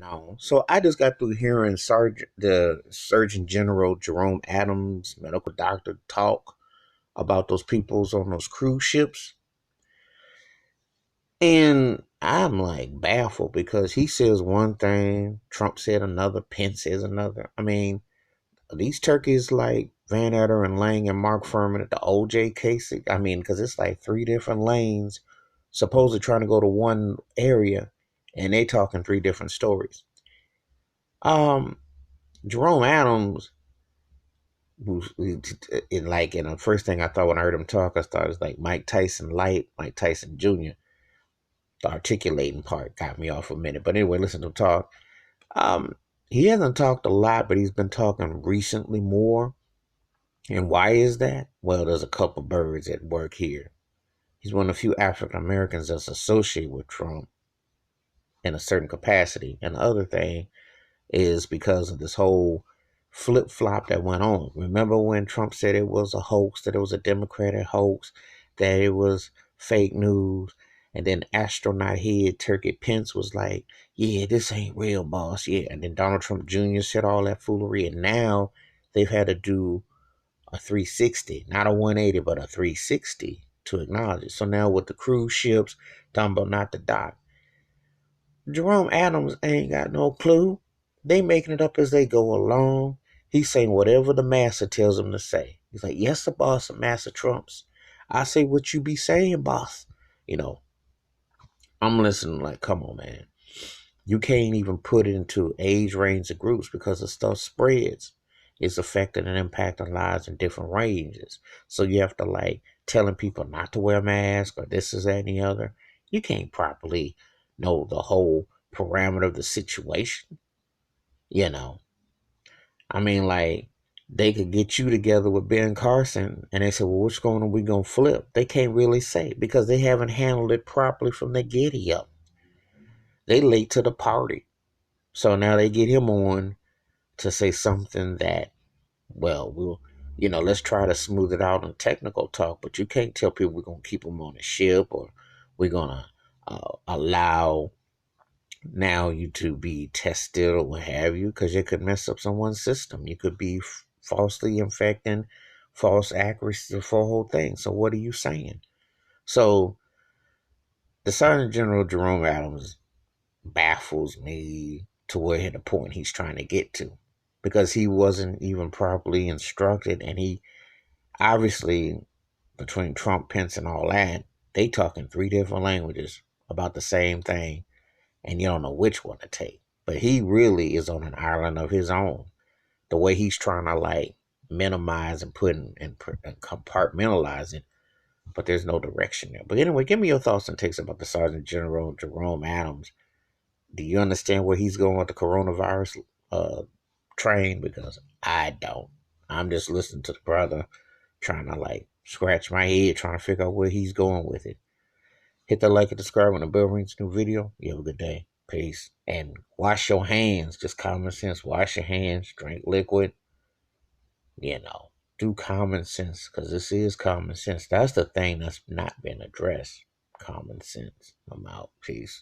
on. So I just got through hearing the Surgeon General Jerome Adams, medical doctor, talk about those peoples on those cruise ships. And I'm like baffled because he says one thing, Trump said another, Pence says another. I mean, these turkeys like Van Etter and Lang and Mark Furman at the OJ case. I mean, because it's like three different lanes, supposedly trying to go to one area, and they talking three different stories. Um, Jerome Adams, who's in the first thing I thought when I heard him talk, I thought it was like Mike Tyson light, Mike Tyson Jr. The articulating part got me off a minute, but anyway, listen to him talk. Um, he hasn't talked a lot, but he's been talking recently more. And why is that? Well, there's a couple birds at work here. He's one of the few African Americans that's associated with Trump in a certain capacity. And the other thing is because of this whole flip flop that went on. Remember when Trump said it was a hoax, that it was a Democratic hoax, that it was fake news? And then astronaut head Turkey Pence was like, yeah, this ain't real, boss. Yeah. And then Donald Trump Jr. said all that foolery. And now they've had to do a 360, not a 180, but a 360 to acknowledge it. So now with the cruise ships, talking about not the dock, Jerome Adams ain't got no clue. They making it up as they go along. He's saying whatever the master tells him to say. He's like, yes, the boss of Master Trumps. I say what you be saying, boss. You know, I'm listening like, come on, man. You can't even put it into age range of groups because the stuff spreads. It's affecting and impacting lives in different ranges. So you have to like telling people not to wear masks or this is that and the other. You can't properly know the whole parameter of the situation. You know, I mean, like they could get you together with Ben Carson and they say, well, which one are we going to flip? They can't really say because they haven't handled it properly from the giddy up. They late to the party. So now they get him on to say something that, well, let's try to smooth it out in technical talk, but you can't tell people we're going to keep them on the ship or we're going to allow now you to be tested or what have you, because you could mess up someone's system. You could be falsely infecting, false accuracy for the whole thing. So what are you saying? So the Sergeant General Jerome Adams baffles me to where the point he's trying to get to because he wasn't even properly instructed and he obviously between Trump, Pence and all that, they talking three different languages about the same thing and you don't know which one to take. But he really is on an island of his own. The way he's trying to like minimize and put and compartmentalize it, but there's no direction there. But anyway, give me your thoughts and takes about the Sergeant General Jerome Adams. Do you understand where he's going with the coronavirus train? Because I don't. I'm just listening to the brother trying to like scratch my head, trying to figure out where he's going with it. Hit the like and subscribe when the bell rings. New video. You have a good day. Peace. And wash your hands. Just common sense. Wash your hands. Drink liquid. Do common sense because this is common sense. That's the thing that's not been addressed. Common sense. I'm out. Peace.